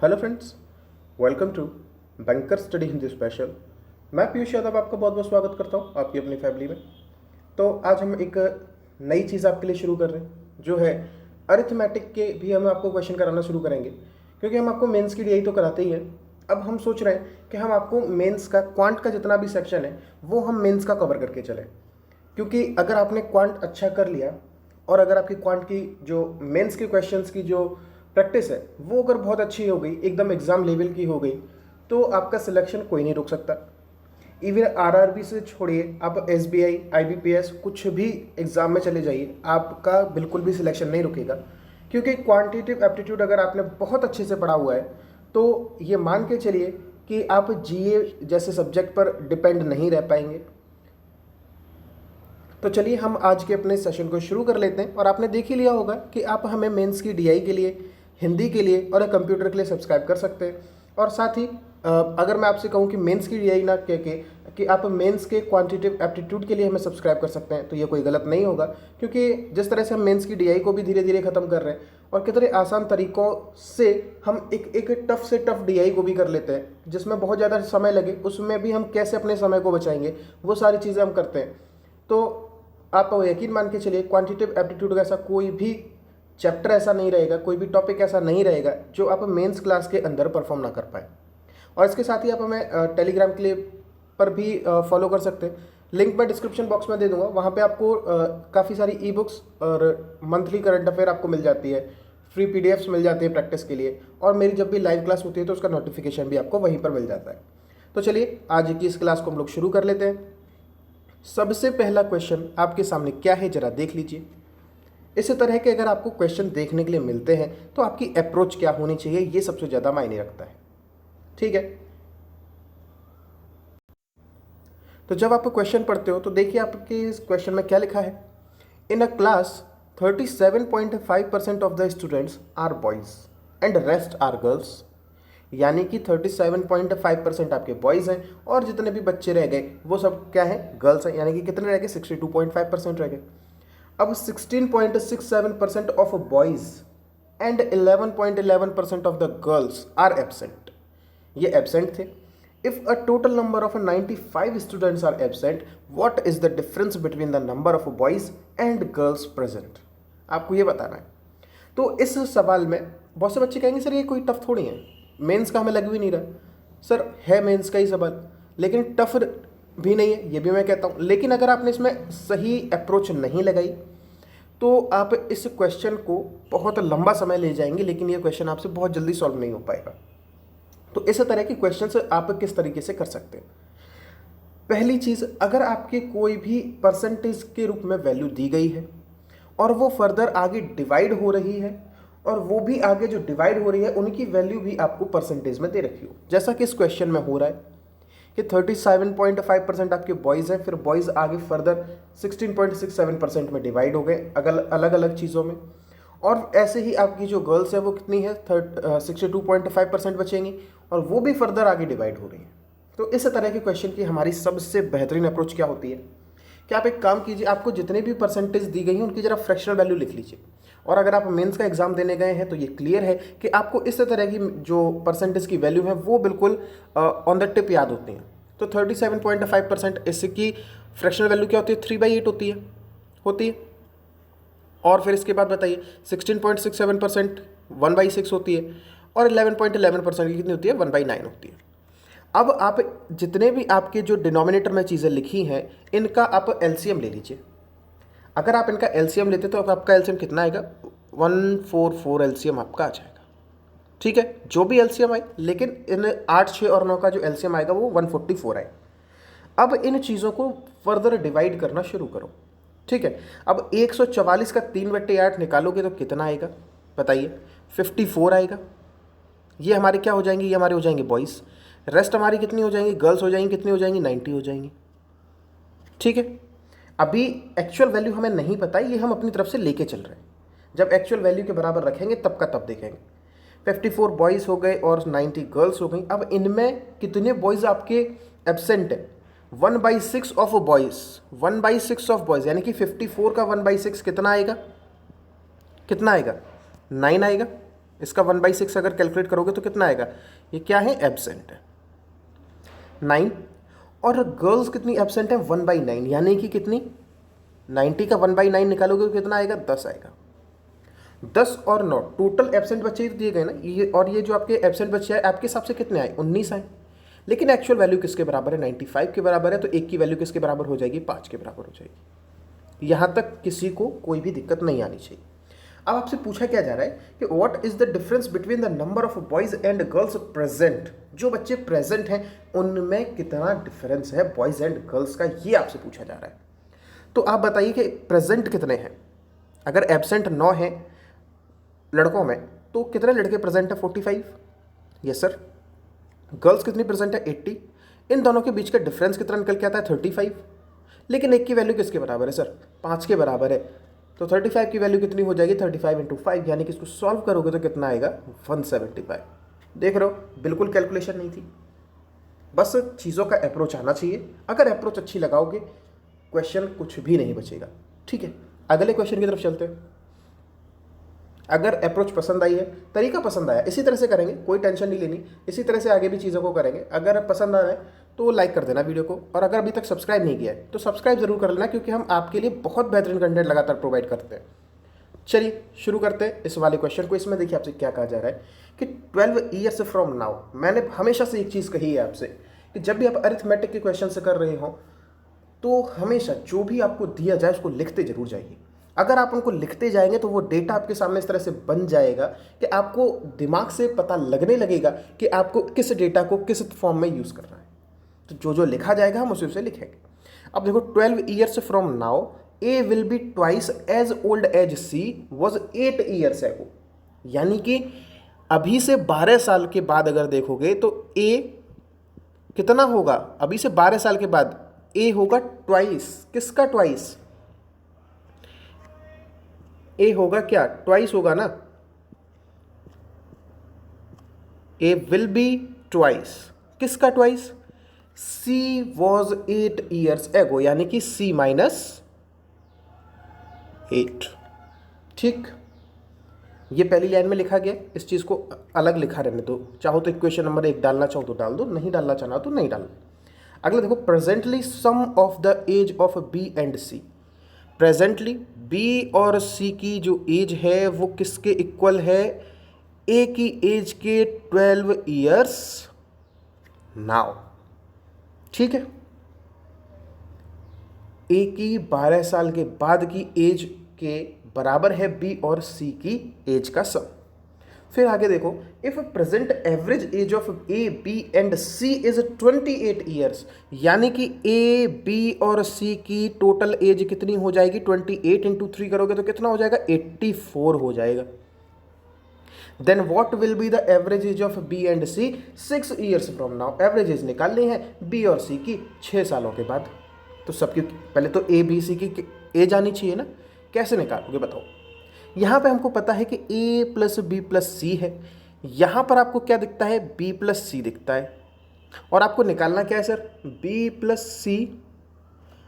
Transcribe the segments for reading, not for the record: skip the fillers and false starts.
Hello friends, welcome to banker study Hindi special. मैं पीयूष यादव आपका बहुत बहुत स्वागत करता हूं आपकी अपनी फैमिली में। तो आज हम एक नई चीज़ आपके लिए शुरू कर रहे हैं जो है अरिथमेटिक के भी हम आपको क्वेश्चन कराना शुरू करेंगे, क्योंकि हम आपको मेंस की डीआई तो कराते ही हैं। अब हम सोच रहे हैं कि हम आपको मेंस का क्वांट का जितना भी सेक्शन है वो हम मेंस का कवर करके चलें, क्योंकि अगर आपने क्वांट अच्छा कर लिया और अगर आपकी क्वांट की जो मेंस के क्वेश्चंस की जो प्रैक्टिस है वो अगर बहुत अच्छी हो गई, एकदम एग्जाम लेवल की हो गई, तो आपका सिलेक्शन कोई नहीं रोक सकता। इवन आरआरबी से छोड़िए, आप एसबीआई, आईबीपीएस कुछ भी एग्जाम में चले जाइए, आपका बिल्कुल भी सिलेक्शन नहीं रुकेगा। क्योंकि क्वांटिटेटिव एप्टीट्यूड अगर आपने बहुत अच्छे से पढ़ा हुआ है तो ये मान के चलिए कि आप जीए जैसे सब्जेक्ट पर डिपेंड नहीं रह पाएंगे। तो चलिए हम आज के अपने सेशन को शुरू कर लेते हैं। और आपने देख ही लिया होगा कि आप हमें मेंस की डीआई के लिए, हिंदी के लिए और कंप्यूटर के लिए सब्सक्राइब कर सकते हैं। और साथ ही अगर मैं आपसे कहूं कि मेंस की डीआई ना कह के कि आप मेंस के क्वांटिटेटिव एप्टीट्यूड के लिए हमें सब्सक्राइब कर सकते हैं, तो ये कोई गलत नहीं होगा। क्योंकि जिस तरह से हम मेंस की डीआई को भी धीरे धीरे ख़त्म कर रहे हैं और कितने आसान तरीक़ों से हम एक टफ से टफ डीआई को भी कर लेते हैं जिसमें बहुत ज़्यादा समय लगे, उसमें भी हम कैसे अपने समय को बचाएंगे, वो सारी चीज़ें हम करते हैं। तो आप यकीन मान के चलिए, क्वांटिटेटिव एप्टीट्यूड का ऐसा कोई भी चैप्टर ऐसा नहीं रहेगा, कोई भी टॉपिक ऐसा नहीं रहेगा जो आप मेंस क्लास के अंदर परफॉर्म ना कर पाए। और इसके साथ ही आप हमें टेलीग्राम के लिए पर भी फॉलो कर सकते हैं। लिंक मैं डिस्क्रिप्शन बॉक्स में दे दूंगा, वहाँ पे आपको काफ़ी सारी ई बुक्स और मंथली करंट अफेयर आपको मिल जाती है, फ्री पीडीएफ्स मिल जाती है प्रैक्टिस के लिए, और मेरी जब भी लाइव क्लास होती है तो उसका नोटिफिकेशन भी आपको वहीं पर मिल जाता है। तो चलिए आज की इस क्लास को हम लोग शुरू कर लेते हैं। सबसे पहला क्वेश्चन आपके सामने क्या है, जरा देख लीजिए। इस तरह के अगर आपको क्वेश्चन देखने के लिए मिलते हैं तो आपकी अप्रोच क्या होनी चाहिए, ये सबसे ज़्यादा मायने रखता है। ठीक है, तो जब आप क्वेश्चन पढ़ते हो तो देखिए आपके इस क्वेश्चन में क्या लिखा है। In a class 37.5% of the students are boys and rest are girls. यानी कि 37.5% आपके बॉयज़ हैं और जितने भी बच्चे रह गए वो सब क्या है, गर्ल्स हैं। यानी कि कितने रह गए, 62.5% रह गए। अब 16.67% of boys and 11.11% of the girls are absent. ये एब्सेंट थे। If a total number of 95 students are absent, what is the difference between the number of boys and girls present. आपको ये बताना है। तो इस सवाल में बहुत से बच्चे कहेंगे सर ये कोई टफ थोड़ी है, मेंस का हमें लग भी नहीं रहा। सर है मेंस का ही सवाल, लेकिन टफ भी नहीं है, ये भी मैं कहता हूँ। लेकिन अगर आपने इसमें सही अप्रोच नहीं लगाई तो आप इस क्वेश्चन को बहुत लंबा समय ले जाएंगे, लेकिन ये क्वेश्चन आपसे बहुत जल्दी सॉल्व नहीं हो पाएगा। तो इस तरह के क्वेश्चन आप किस तरीके से कर सकते हैं। पहली चीज़, अगर आपके कोई भी परसेंटेज के रूप में वैल्यू दी गई है और वो फर्दर आगे डिवाइड हो रही है, और वो भी आगे जो डिवाइड हो रही है उनकी वैल्यू भी आपको परसेंटेज में दे रखी हो, जैसा कि इस क्वेश्चन में हो रहा है कि 37.5% आपके बॉयज़ हैं, फिर बॉयज़ आगे फर्दर 16.67% में डिवाइड हो गए अलग अलग चीज़ों में, और ऐसे ही आपकी जो गर्ल्स है वो कितनी है, 62.5% बचेंगी और वो भी फर्दर आगे डिवाइड हो रही है। तो इस तरह के क्वेश्चन की हमारी सबसे बेहतरीन अप्रोच क्या होती है कि आप एक काम कीजिए, आपको जितने भी परसेंटेज दी गई हैं उनकी जरा फ्रैक्शनल वैल्यू लिख लीजिए। और अगर आप मेंस का एग्जाम देने गए हैं तो ये क्लियर है कि आपको इस तरह की जो परसेंटेज की वैल्यू है वो बिल्कुल ऑन द टिप याद होती हैं। तो 37.5% इसकी फ्रैक्शनल वैल्यू क्या होती है, 3/8 होती है। और फिर इसके बाद बताइए 16.67% 1/6 होती है, और 11.11% की कितनी होती है, 1/9 होती है। अब आप जितने भी आपके जो डिनोमिनेटर में चीज़ें लिखी हैं इनका आप एलसीएम ले लीजिए। अगर आप इनका एलसीएम लेते तो आपका एलसीएम कितना आएगा, 144 एलसीएम आपका आ जाएगा। ठीक है, जो भी एलसीएम आए, लेकिन इन 8, 6 और 9 का जो एलसीएम आएगा वो 144 आए। अब इन चीज़ों को फर्दर डिवाइड करना शुरू करो। ठीक है, अब 144 का 3/8 निकालोगे तो कितना आएगा बताइए, 54 आएगा। ये हमारे क्या हो जाएंगे, ये हमारे हो जाएंगे बॉयज़। रेस्ट हमारी कितनी हो जाएंगी, गर्ल्स हो जाएंगी, कितनी हो जाएंगी, 90 हो जाएंगी। ठीक है, अभी एक्चुअल वैल्यू हमें नहीं पता, ये हम अपनी तरफ से लेके चल रहे हैं। जब एक्चुअल वैल्यू के बराबर रखेंगे तब का तब देखेंगे। 54 बॉयज़ हो गए और 90 गर्ल्स हो गई। अब इनमें कितने बॉयज़ आपके एब्सेंट है, 1/6 ऑफ बॉयज़, 1/6 ऑफ बॉयज़, यानी कि 54 का 1/6 कितना आएगा, 9 आएगा। इसका 1/6 अगर कैलकुलेट करोगे तो कितना आएगा, ये क्या है, एब्सेंट है 9, और गर्ल्स कितनी एब्सेंट है 1/9, यानी कि कितनी 90 का 1/9 निकालोगे तो कितना आएगा, 10 आएगा। 10 और 9 टोटल एब्सेंट बच्चे तो दिए गए ना, ये और ये जो आपके एब्सेंट बच्चे हैं आपके हिसाब से कितने आए, 19 आए, लेकिन एक्चुअल वैल्यू किसके बराबर है, 95 के बराबर है, तो एक की वैल्यू किसके बराबर हो जाएगी, 5 के बराबर हो जाएगी। यहाँ तक किसी को कोई भी दिक्कत नहीं आनी चाहिए। अब आपसे पूछा क्या जा रहा है कि what is the difference between the number of boys and girls present, जो बच्चे प्रेजेंट हैं उनमें कितना डिफरेंस है बॉयज एंड गर्ल्स का, ये आपसे पूछा जा रहा है। तो आप बताइए कि प्रेजेंट कितने हैं। अगर एब्सेंट 9 है लड़कों में तो कितने लड़के प्रेजेंट है, 45, यस सर। गर्ल्स कितनी प्रेजेंट है, 80। इन दोनों के बीच का डिफरेंस कितना निकल के आता है, 35। लेकिन एक की वैल्यू किसके बराबर है सर, 5 के बराबर है, तो 35 की वैल्यू कितनी हो जाएगी, 35 × 5, यानी कि इसको सॉल्व करोगे तो कितना आएगा, 175। देख रहे हो, बिल्कुल कैलकुलेशन नहीं थी, बस चीज़ों का अप्रोच आना चाहिए। अगर अप्रोच अच्छी लगाओगे क्वेश्चन कुछ भी नहीं बचेगा। ठीक है, अगले क्वेश्चन की तरफ चलते हैं। अगर अप्रोच पसंद आई है, तरीका पसंद आया, इसी तरह से करेंगे, कोई टेंशन नहीं लेनी, इसी तरह से आगे भी चीज़ों को करेंगे। अगर पसंद आ रहा है तो लाइक कर देना वीडियो को, और अगर अभी तक सब्सक्राइब नहीं किया है तो सब्सक्राइब जरूर कर लेना, क्योंकि हम आपके लिए बहुत बेहतरीन कंटेंट लगातार प्रोवाइड करते हैं। चलिए शुरू करते हैं इस वाले क्वेश्चन को। इसमें देखिए आपसे क्या कहा जा रहा है कि 12 ईयर्स फ्रॉम नाउ, मैंने हमेशा से एक चीज़ कही है आपसे कि जब भी आप अरिथमेटिक के क्वेश्चन से कर रहे हो तो हमेशा जो भी आपको दिया जाए उसको लिखते जरूर जाइए। अगर आप उनको लिखते जाएंगे तो वो डेटा आपके सामने इस तरह से बन जाएगा कि आपको दिमाग से पता लगने लगेगा कि आपको किस डेटा को किस फॉर्म में यूज़ करना है। तो जो लिखा जाएगा हम उसे लिखेंगे। अब देखो 12 years from now A will be twice as old as C was 8 years ago, यानी कि अभी से 12 साल के बाद अगर देखोगे तो ए कितना होगा, अभी से 12 साल के बाद ए होगा ट्वाइस, किसका ट्वाइस, ए होगा क्या, ट्वाइस होगा ना, ए विल बी ट्वाइस, किसका twice, C was 8 years ago, यानी कि सी -8। ठीक, ये पहली लाइन में लिखा गया, इस चीज को अलग लिखा रहने दो, चाहो तो इक्वेशन नंबर 1 डालना चाहो तो डाल दो, नहीं डालना चाहना तो नहीं डालना। अगला देखो, presently sum of the age of B and C, presently B और सी की जो एज है वो किसके इक्वल है, ए की एज के 12 ईयर्स नाउ। ठीक है, ए की 12 साल के बाद की एज के बराबर है बी और सी की एज का सम। फिर आगे देखो, if present average age of A B and C is 28 years, यानी कि ए बी और सी की टोटल एज कितनी हो जाएगी, 28 × 3 करोगे तो कितना हो जाएगा, 84 हो जाएगा। Then what will be the average age of B and C 6 years from now, average age निकालनी है बी और सी की 6 सालों के बाद। तो सबकी पहले तो ए बी सी की एज आनी चाहिए ना, कैसे निकालोगे बताओ। यहाँ पे हमको पता है कि a + b + c है, यहाँ पर आपको क्या दिखता है, b + c दिखता है, और आपको निकालना क्या है सर, b + c।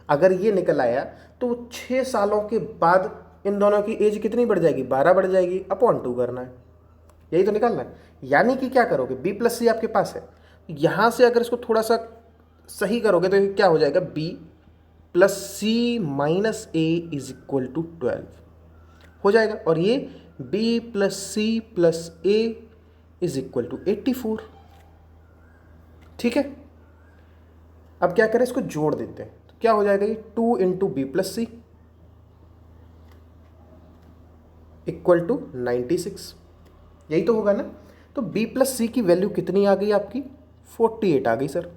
अगर ये निकल आया तो 6 सालों के बाद इन दोनों की एज कितनी बढ़ जाएगी, 12 बढ़ जाएगी, /2 करना है, यही तो निकालना है। यानी कि क्या करोगे, b + c आपके पास है, यहाँ से अगर इसको थोड़ा सा सही करोगे तो क्या हो जाएगा, b + c - a = 12 हो जाएगा, और ये b + c + a = 84। ठीक है, अब क्या करें, इसको जोड़ देते हैं, तो क्या हो जाएगा, ये 2 × b + c = 96, यही तो होगा ना। तो b + c की वैल्यू कितनी आ गई आपकी, 48 आ गई सर।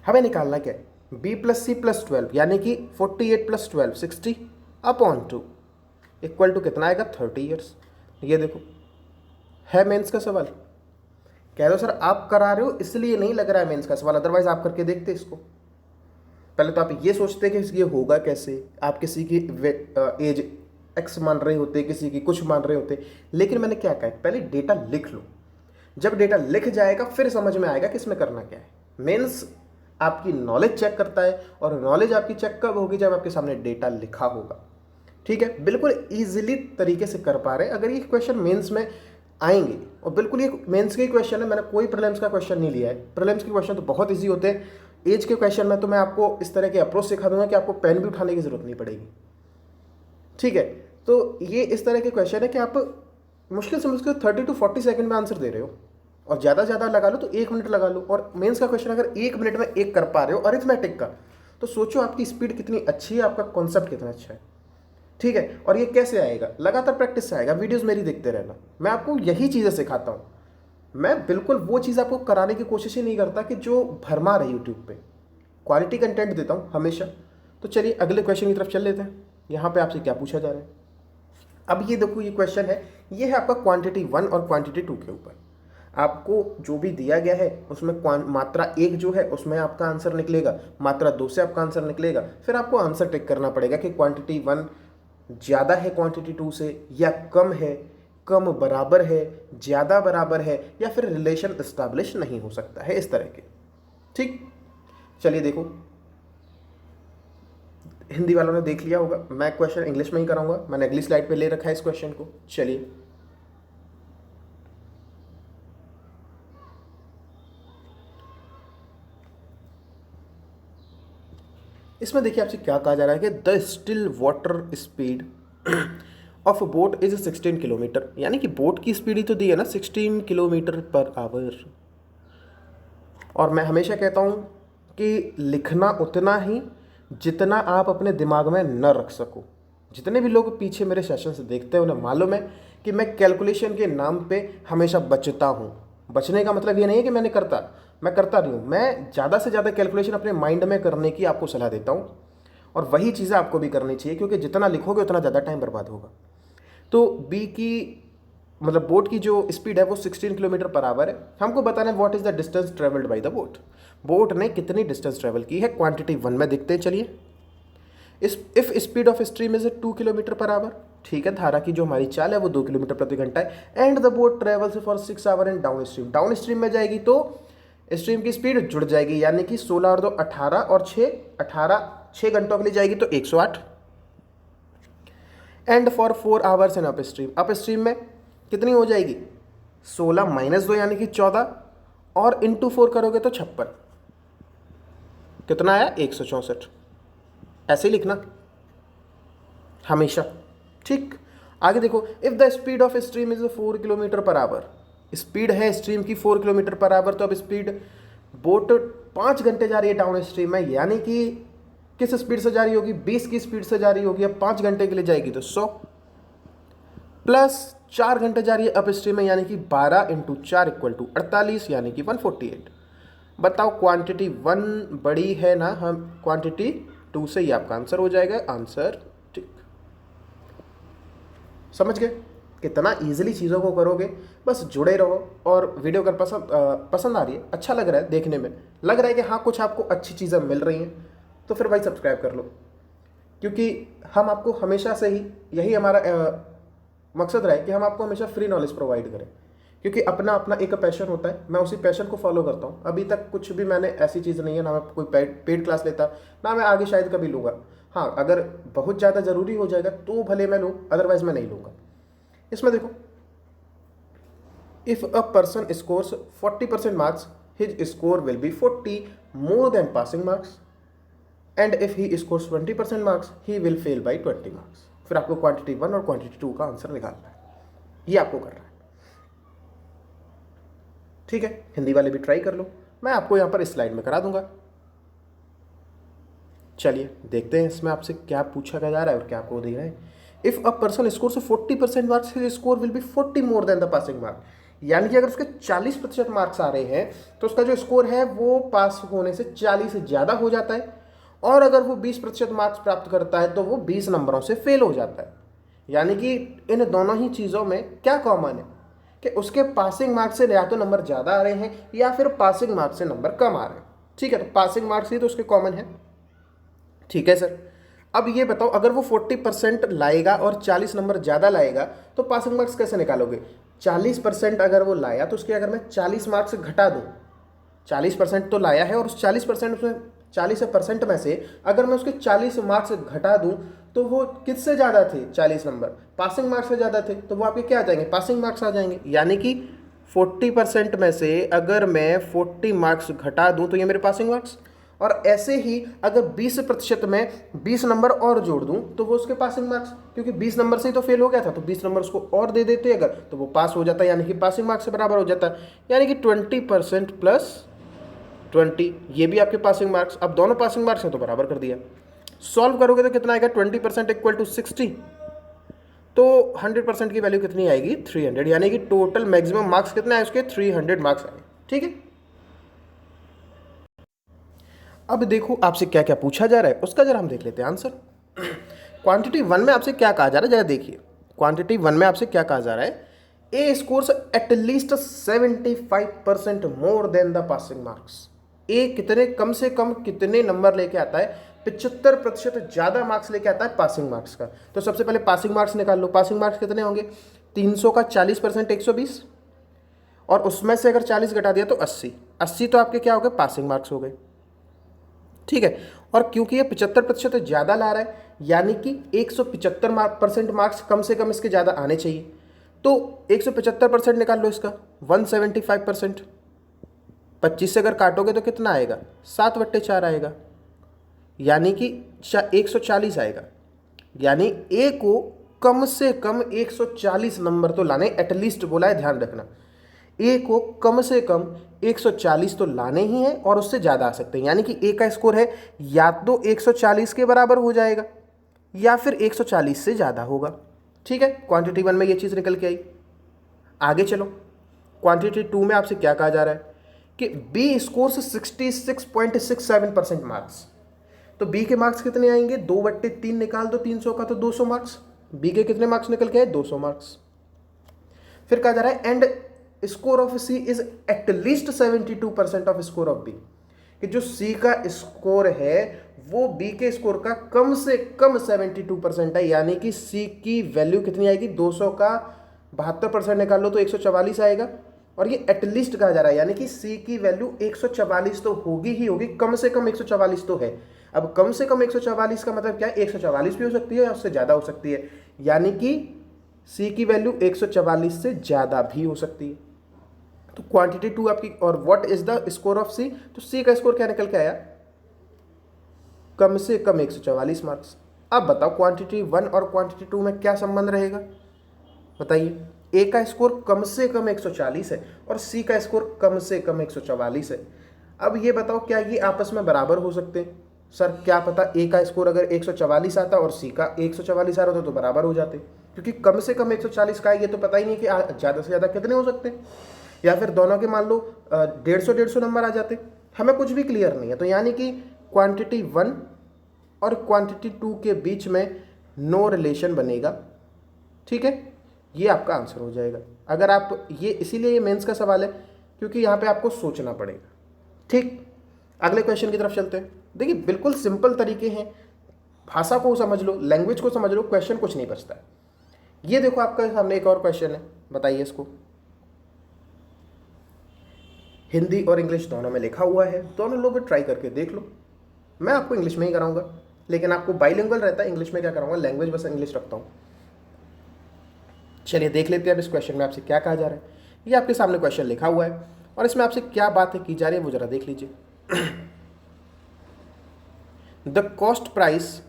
हमें निकालना क्या है, b + c + 12, यानी कि 48 + 12 60 /2 इक्वल टू कितना आएगा, 30 ईयर्स। ये देखो है मेंस का सवाल, कह दो सर आप करा रहे हो इसलिए नहीं लग रहा है मेंस का सवाल, अदरवाइज आप करके देखते इसको। पहले तो आप ये सोचते कि ये होगा कैसे, आप किसी की एज x मान रहे होते, किसी की कुछ मान रहे होते, लेकिन मैंने क्या कहा, पहले डेटा लिख लो, जब डेटा लिख जाएगा फिर समझ में आएगा कि इसमें करना क्या है। मेंस आपकी नॉलेज चेक करता है, और नॉलेज आपकी चेक कब होगी, जब आपके सामने डेटा लिखा होगा। ठीक है, बिल्कुल ईजिली तरीके से कर पा रहे हैं। अगर ये क्वेश्चन मेंस में आएंगे, और बिल्कुल ये मेंस के क्वेश्चन है, मैंने कोई प्रीलिम्स का क्वेश्चन नहीं लिया है। प्रीलिम्स के क्वेश्चन तो बहुत ईजी होते हैं। एज के क्वेश्चन में तो मैं आपको इस तरह के अप्रोच सिखा दूंगा कि आपको पेन भी उठाने की जरूरत नहीं पड़ेगी। ठीक है, तो ये इस तरह के क्वेश्चन है कि आप मुश्किल से मुश्किल 30 to 40 सेकंड में आंसर दे रहे हो, और ज़्यादा ज़्यादा लगा लो तो 1 मिनट लगा लो। और मेंस का क्वेश्चन अगर 1 मिनट में एक कर पा रहे हो अरिथमेटिक का, तो सोचो आपकी स्पीड कितनी अच्छी है, आपका कॉन्सेप्ट कितना अच्छा है। ठीक है, और ये कैसे आएगा? लगातार प्रैक्टिस से आएगा। वीडियोस मेरी देखते रहना, मैं आपको यही चीज़ें सिखाता हूँ। मैं बिल्कुल वो चीज़ आपको कराने की कोशिश ही नहीं करता कि जो भरमार है यूट्यूब पे। क्वालिटी कंटेंट देता हूँ हमेशा। तो चलिए अगले क्वेश्चन की तरफ चल लेते हैं। यहाँ पे आपसे क्या पूछा जा रहा है? अब ये देखो, ये क्वेश्चन है, ये है आपका क्वांटिटी 1 और क्वांटिटी 2 के ऊपर। आपको जो भी दिया गया है उसमें मात्रा 1 जो है उसमें आपका आंसर निकलेगा, मात्रा 2 से आपका आंसर निकलेगा। फिर आपको आंसर टिक करना पड़ेगा कि क्वांटिटी 1 ज़्यादा है क्वांटिटी 2 से, या कम है, कम बराबर है, ज़्यादा बराबर है, या फिर रिलेशन इस्टेब्लिश नहीं हो सकता है, इस तरह के। ठीक, चलिए देखो, हिंदी वालों ने देख लिया होगा, मैं क्वेश्चन इंग्लिश में ही कराऊंगा। मैंने अगली स्लाइड पे ले रखा है इस क्वेश्चन को। चलिए, इसमें देखिए आपसे क्या कहा जा रहा है कि the still water speed of boat is 16 kilometre, यानी कि बोट की स्पीड ही तो दी है ना 16 किलोमीटर पर आवर। और मैं हमेशा कहता हूँ कि लिखना उतना ही जितना आप अपने दिमाग में न रख सको। जितने भी लोग पीछे मेरे सेशन से देखते हैं उन्हें मालूम है कि मैं कैलकुलेशन के नाम पे हमेशा बचता हूँ। बचने का मतलब ये नहीं है कि मैं करता नहीं हूँ। मैं ज़्यादा से ज़्यादा कैलकुलेशन अपने माइंड में करने की आपको सलाह देता हूँ, और वही चीज़ें आपको भी करनी चाहिए, क्योंकि जितना लिखोगे उतना ज़्यादा टाइम बर्बाद होगा। तो बी की मतलब बोट की जो स्पीड है वो 16 किलोमीटर पर आवर है। हमको बताना है what is the distance travelled by the boat. Boat ने कितनी डिस्टेंस ट्रेवल की है, क्वांटिटी 1 में देखते हैं। चलिए, if speed of stream is 2 kilometre per hour. ठीक है, धारा की जो हमारी चाल है वो 2 किलोमीटर प्रति घंटा है। And the boat travels for 6 hour in downstream. Downstream में जाएगी तो स्ट्रीम की स्पीड जुड़ जाएगी, यानी कि 16 और 2 18 और 6 घंटों के लिए जाएगी तो 108। And for 4 hours in up stream. Up stream में कितनी हो जाएगी? 16 माइनस 2 यानी कि 14, और इंटू 4 करोगे तो 56। कितना आया? 164। ऐसे ही लिखना हमेशा। ठीक, आगे देखो, if the speed of stream is 4 kilometre per hour. Speed है स्ट्रीम की 4 किलोमीटर पर आवर, तो अब स्पीड बोट 5 घंटे जा रही है डाउन स्ट्रीम में, यानी कि किस स्पीड से जा रही होगी? 20 की स्पीड से जा रही होगी। अब 5 घंटे के लिए जाएगी तो 100, प्लस 4 घंटे जा रही है अप स्ट्रीम में, यानी कि 12 इंटू 4 इक्वल टू 48, यानी कि 148। बताओ क्वांटिटी 1 बड़ी है ना, हम क्वांटिटी 2 से ही आपका आंसर हो जाएगा। आंसर ठीक, समझ गए कितना इजीली चीज़ों को करोगे? बस जुड़े रहो। और वीडियो अगर पसंद आ रही है, अच्छा लग रहा है, देखने में लग रहा है कि हाँ कुछ आपको अच्छी चीज़ें मिल रही हैं, तो फिर भाई सब्सक्राइब कर लो, क्योंकि हम आपको हमेशा से ही यही हमारा मकसद रहा है कि हम आपको हमेशा फ्री नॉलेज प्रोवाइड करें, क्योंकि अपना अपना एक पैशन होता है। मैं उसी पैशन को फॉलो करता हूँ। अभी तक कुछ भी मैंने ऐसी चीज़ नहीं है, ना मैं कोई पेड क्लास लेता, ना मैं आगे शायद कभी लूँगा। हाँ, अगर बहुत ज़्यादा ज़रूरी हो जाएगा तो भले मैं लूँ, अदरवाइज मैं नहीं लूँगा। इसमें देखो, if a person scores 40% marks, his score will be 40 more than passing marks, and if he scores 20% marks he will fail by 20 marks. फिर आपको क्वांटिटी 1 और क्वांटिटी 2 का आंसर निकालना है, ये आपको करना है। ठीक है, हिंदी वाले भी ट्राई कर लो, मैं आपको यहाँ पर इस स्लाइड में करा दूंगा। चलिए देखते हैं इसमें आपसे क्या पूछा जा रहा है और क्या आपको दे रहा है। If a person score 40% marks, his score will be 40 more than the passing mark. यानी कि अगर उसके 40% मार्क्स आ रहे हैं तो उसका जो स्कोर है वो पास होने से 40 से ज़्यादा हो जाता है, और अगर वो 20% मार्क्स प्राप्त करता है तो वो 20 नंबरों से फेल हो जाता है। यानी कि इन दोनों ही चीज़ों में क्या कॉमन है कि उसके पासिंग मार्क्स से या तो नंबर ज़्यादा आ रहे हैं या फिर पासिंग मार्क्स से नंबर कम आ रहे हैं। ठीक है, तो पासिंग मार्क्स ही तो उसके कॉमन है। ठीक है सर, अब ये बताओ, अगर वो 40% लाएगा और 40 नंबर ज़्यादा लाएगा तो पासिंग मार्क्स कैसे निकालोगे? 40% अगर वो लाया तो उसके अगर मैं 40 मार्क्स घटा दूँ, 40% तो लाया है और उस 40% में से अगर मैं उसके 40 मार्क्स घटा दूं तो वो किससे ज़्यादा थे 40 नंबर, पासिंग मार्क्स से ज़्यादा थे, तो वो आपके क्या आ जाएंगे, पासिंग मार्क्स आ जाएंगे। यानी कि 40% में से अगर मैं 40 मार्क्स घटा दूं तो ये मेरे पासिंग मार्क्स, और ऐसे ही अगर 20% में 20 नंबर और जोड़ दूं तो वो उसके पासिंग मार्क्स, क्योंकि 20 नंबर से ही तो फेल हो गया था, तो 20 नंबर उसको और दे देते अगर, तो वो पास हो जाता, यानी कि पासिंग मार्क्स से बराबर हो जाता। यानी कि 20% प्लस 20, ये भी आपके पासिंग मार्क्स। अब दोनों पासिंग मार्क्स हैं तो बराबर कर दिया। सॉल्व करोगे तो कितना आएगा, 20% इक्वल टू 60, तो 100% की वैल्यू कितनी आएगी, 300, यानी कि टोटल मैक्सिमम मार्क्स कितने आए उसके, 300 मार्क्स आए। ठीक है, अब देखो आपसे क्या क्या पूछा जा रहा है उसका जरा हम देख लेते हैं आंसर। क्वांटिटी 1 में आपसे क्या कहा जा रहा है, जरा देखिए। क्वांटिटी 1 में आपसे क्या कहा जा रहा है, A scores at least 75% more than the passing marks. A कितने कम से कम कितने नंबर लेके आता है, 75% ज़्यादा मार्क्स लेके आता है पासिंग मार्क्स का। तो सबसे पहले पासिंग मार्क्स निकाल लो। पासिंग मार्क्स कितने होंगे, 300 का 40% 120, और उसमें से अगर 40 घटा दिया तो 80। 80 तो आपके क्या हो गए, पासिंग मार्क्स हो गए। ठीक है, और क्योंकि ये 75% ज़्यादा ला रहा है, यानी कि 175% मार्क्स कम से कम इसके ज़्यादा आने चाहिए। तो 175% निकाल लो इसका, 175%, 25 से अगर काटोगे तो कितना आएगा, 7/4 आएगा, यानी कि 140 आएगा। यानी ए को कम से कम 140 नंबर तो लाने, एटलीस्ट बोला है, ध्यान रखना। ए को कम से कम 140 तो लाने ही हैं, और उससे ज़्यादा आ सकते हैं। यानी कि ए का स्कोर है या तो 140 के बराबर हो जाएगा या फिर 140 से ज़्यादा होगा। ठीक है, क्वांटिटी 1 में ये चीज़ निकल के आई। आगे चलो, क्वांटिटी 2 में आपसे क्या कहा जा रहा है कि बी स्कोर्स 66.67% मार्क्स। तो बी के मार्क्स कितने आएंगे, 2/3 निकाल दो 300 का, तो 200 मार्क्स। बी के कितने मार्क्स निकल के आए, 200 मार्क्स। फिर कहा जा रहा है and score of C is at least 72% of score of B, कि जो सी का स्कोर है वो बी के स्कोर का कम से कम 72% है। यानी कि सी की वैल्यू कितनी आएगी, 200 का 72% निकाल लो तो 144 आएगा, और ये एटलीस्ट कहा जा रहा है, यानी कि सी की वैल्यू 144 तो होगी ही होगी, कम से कम 144 तो है। अब कम से कम 144 का मतलब क्या है, 144 भी हो सकती है या उससे ज़्यादा हो सकती है, यानी कि सी की वैल्यू 144 से ज़्यादा भी हो सकती है। तो क्वांटिटी 2 आपकी, और what is the score of C, तो सी का स्कोर क्या निकल के आया, कम से कम 144 मार्क्स। अब बताओ क्वांटिटी 1 और क्वांटिटी 2 में क्या संबंध रहेगा, बताइए। ए का स्कोर कम से कम 140 है और सी का स्कोर कम से कम 144 है। अब ये बताओ क्या ये आपस में बराबर हो सकते हैं, सर क्या पता ए का स्कोर अगर 144 आता और सी का 144 आ रहा होता तो बराबर हो जाते, क्योंकि कम से कम 140 का है, ये तो पता ही नहीं कि ज़्यादा से ज़्यादा कितने हो सकते हैं, या फिर दोनों के मान लो 150 नंबर आ जाते, हमें कुछ भी क्लियर नहीं है। तो यानी कि क्वांटिटी 1 और क्वांटिटी 2 के बीच में नो रिलेशन बनेगा। ठीक है, ये आपका आंसर हो जाएगा। अगर आप ये, इसीलिए ये मेंस का सवाल है, क्योंकि यहाँ पे आपको सोचना पड़ेगा। ठीक, अगले क्वेश्चन की तरफ चलते हैं। देखिए बिल्कुल सिंपल तरीके हैं, भाषा को समझ लो, लैंग्वेज को समझ लो, क्वेश्चन कुछ नहीं बचता है। ये देखो आपके सामने एक और क्वेश्चन है, बताइए इसको। हिंदी और इंग्लिश दोनों में लिखा हुआ है, दोनों लोग ट्राई करके देख लो। मैं आपको इंग्लिश में ही कराऊंगा, लेकिन आपको बाइलिंगुअल रहता है, इंग्लिश में क्या कराऊंगा, लैंग्वेज बस इंग्लिश रखता हूँ। चलिए देख लेते हैं अब इस क्वेश्चन में आपसे क्या कहा जा रहा है। ये आपके सामने क्वेश्चन लिखा हुआ है और इसमें आपसे क्या बात की जा रही है वो जरा देख लीजिए। द कॉस्ट प्राइस,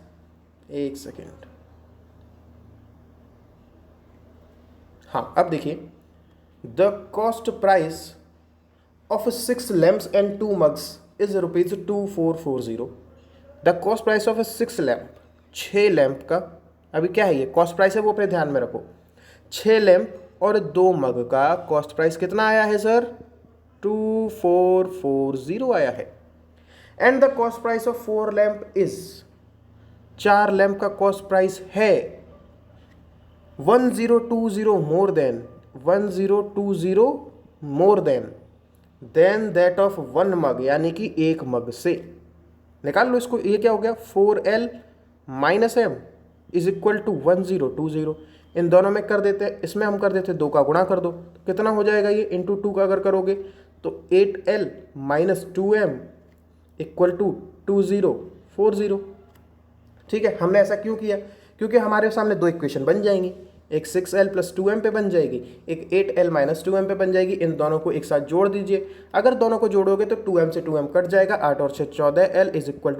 एक सेकेंड, हाँ अब देखिए, the cost price of 6 lamps and 2 mugs is ₹2440। The cost price of 6 lamp, 6 lamp का, अभी क्या है ये कॉस्ट प्राइस है वो अपने ध्यान में रखो, 6 लैम्प और 2 मग का कॉस्ट प्राइस कितना आया है सर, 2440 आया है। And the cost price of 4 lamp is, 4 lamp का कॉस्ट प्राइस है 1020 more than, 1020 more than that of 1 मग, यानी कि 1 मग से। निकाल लो इसको, ये क्या हो गया, 4L minus M is equal to 1020। इन दोनों में कर देते हैं, इसमें हम कर देते हैं 2 का गुणा कर दो, तो कितना हो जाएगा ये, इंटू 2 का अगर करोगे तो 8L minus 2M equal to 2040। ठीक है, हमने ऐसा क्यों किया? क्योंकि हमारे सामने दो इक्वेशन बन जाएंगी, एक 6l + 2m पे बन जाएगी, एक 8l - 2m पे बन जाएगी। इन दोनों को एक साथ जोड़ दीजिए। अगर दोनों को जोड़ोगे तो 2m से 2m कट जाएगा, 8 और 6 14l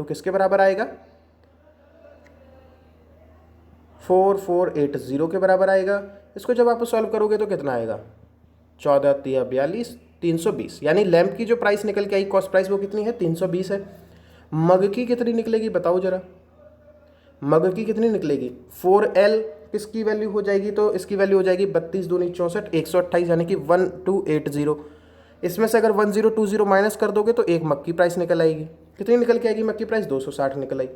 = किसके बराबर आएगा? 4480 के बराबर आएगा। इसको जब आप सॉल्व करोगे तो कितना आएगा? 14 3 42 320। यानी लैंप की जो प्राइस निकल के आई, कॉस्ट प्राइस, वो कितनी है? 320 है। मग की कितनी निकलेगी बताओ जरा? मग की कितनी निकलेगी? 4l किसकी वैल्यू हो जाएगी? तो इसकी वैल्यू हो जाएगी 32 दूनी 64 128, यानी कि 1280। इसमें से अगर 1020 माइनस कर दोगे तो एक मग की प्राइस निकल आएगी। कितनी निकल के आएगी मग की प्राइस? 260 निकल आई।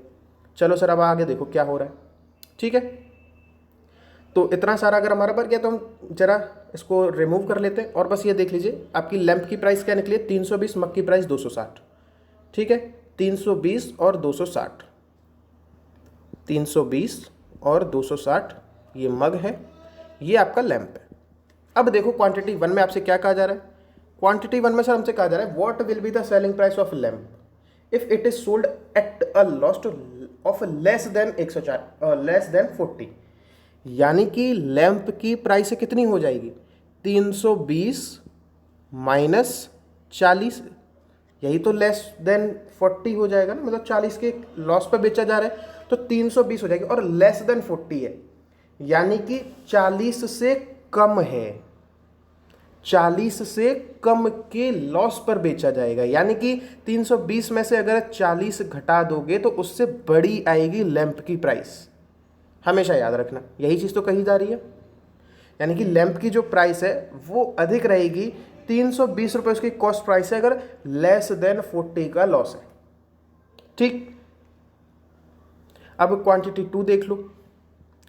चलो सर अब आगे देखो क्या हो रहा है। ठीक है, तो इतना सारा अगर हमारा बन गया तो हम जरा इसको रिमूव कर लेते हैं और बस ये देख लीजिए आपकी लैंप की प्राइस क्या निकली है? 320, मग की प्राइस 260। ठीक है, 320 और 260, 320 और 260 ये मग है, ये आपका लैंप है। अब देखो क्वांटिटी 1 में आपसे क्या कहा जा रहा है? क्वांटिटी 1 में सर हमसे कहा जा रहा है what will be the selling price of lamp if it is sold at a loss of less than 40। यानी कि लैंप की प्राइस कितनी हो जाएगी? 320 माइनस 40, यही तो लेस देन 40 हो जाएगा ना, मतलब 40 के लॉस पर बेचा जा रहा है तो 320 हो जाएगी, और लेस देन 40 है यानी कि 40 से कम है, 40 से कम के लॉस पर बेचा जाएगा। यानी कि 320 में से अगर 40 घटा दोगे तो उससे बड़ी आएगी लैंप की प्राइस। हमेशा याद रखना, यही चीज़ तो कही जा रही है। यानी कि लैंप की जो प्राइस है वो अधिक रहेगी, 320 रुपये उसकी कॉस्ट प्राइस है अगर लेस देन 40 का लॉस है। ठीक, अब क्वांटिटी 2 देख लो।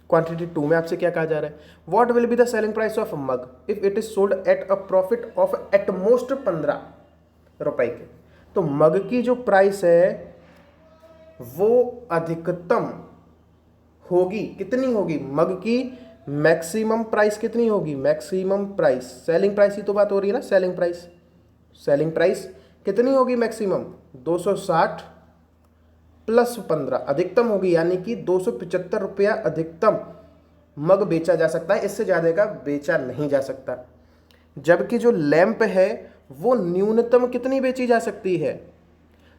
क्वांटिटी 2 में आपसे क्या कहा जा रहा है? What will be the selling price of mug if it is sold at a profit of at most 15 रुपए के। तो मग की जो प्राइस है वो अधिकतम होगी, कितनी होगी? मग की मैक्सिमम प्राइस कितनी होगी? मैक्सिमम प्राइस, सेलिंग प्राइस ही तो बात हो रही है ना, सेलिंग प्राइस। सेलिंग प्राइस कितनी होगी मैक्सिमम? 260 प्लस 15 अधिकतम होगी, यानी कि 275 रुपया अधिकतम मग बेचा जा सकता है, इससे ज़्यादा का बेचा नहीं जा सकता। जबकि जो लैंप है वो न्यूनतम कितनी बेची जा सकती है?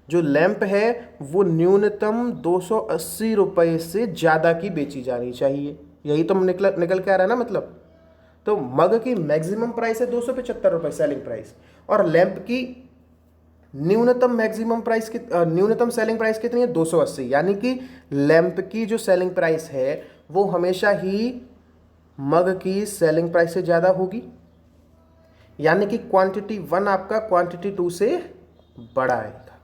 जो लैंप है वो न्यूनतम 280 रुपये से ज़्यादा की बेची जानी चाहिए, यही तो निकल के आ रहा है ना मतलब। तो मग की मैक्सिमम प्राइस है 275 रुपये सेलिंग प्राइस, और लैंप की न्यूनतम मैक्सिमम प्राइस न्यूनतम सेलिंग प्राइस कितनी है? 280। यानी कि लैंप की जो सेलिंग प्राइस है वो हमेशा ही मग की सेलिंग प्राइस से ज़्यादा होगी। यानी कि क्वांटिटी 1 आपका क्वांटिटी 2 से बड़ा आएगा।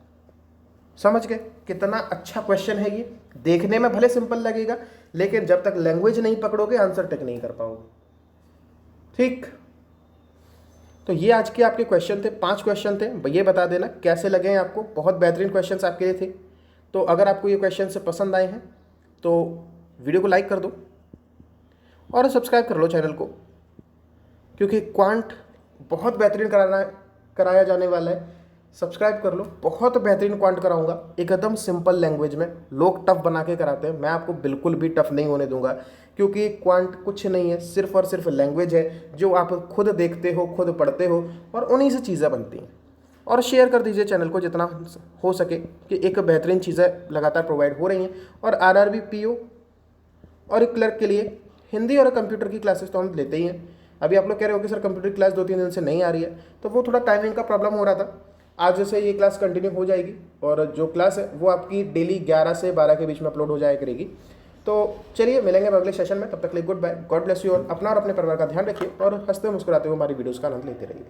समझ गए? कितना अच्छा क्वेश्चन है ये। देखने में भले सिंपल लगेगा लेकिन जब तक लैंग्वेज नहीं पकड़ोगे आंसर टिक नहीं कर पाओगे। ठीक, तो ये आज के आपके क्वेश्चन थे, 5 क्वेश्चन थे। ये बता देना कैसे लगे हैं आपको। बहुत बेहतरीन क्वेश्चंस आपके लिए थे। तो अगर आपको ये क्वेश्चन से पसंद आए हैं तो वीडियो को लाइक कर दो और सब्सक्राइब कर लो चैनल को, क्योंकि क्वांट बहुत बेहतरीन कराया जाने वाला है। सब्सक्राइब कर लो, बहुत बेहतरीन क्वांट कराऊंगा एकदम सिंपल लैंग्वेज में। लोग टफ बना के कराते हैं, मैं आपको बिल्कुल भी टफ नहीं होने दूंगा, क्योंकि क्वांट कुछ नहीं है, सिर्फ और सिर्फ लैंग्वेज है जो आप खुद देखते हो, खुद पढ़ते हो, और उन्हीं से चीज़ें बनती हैं। और शेयर कर दीजिए चैनल को जितना हो सके, कि एक बेहतरीन चीज़ें लगातार प्रोवाइड हो रही हैं। और आरआरबी, पीओ और क्लर्क के लिए हिंदी और कंप्यूटर की क्लासेस तो हम लेते ही हैं। अभी आप लोग कह रहे हो कि सर कंप्यूटर की क्लास 2-3 दिन से नहीं आ रही है, तो वो थोड़ा टाइमिंग का प्रॉब्लम हो रहा था। आज से ये क्लास कंटिन्यू हो जाएगी, और जो क्लास है वो आपकी डेली 11 से 12 के बीच में अपलोड हो जाया करेगी। तो चलिए मिलेंगे अगले सेशन में, तब तक के लिए goodbye, God bless you. और अपना और अपने परिवार का ध्यान रखिए और हंसते मुस्कुराते हुए हमारी वीडियोज़ का आनंद लेते रहिए।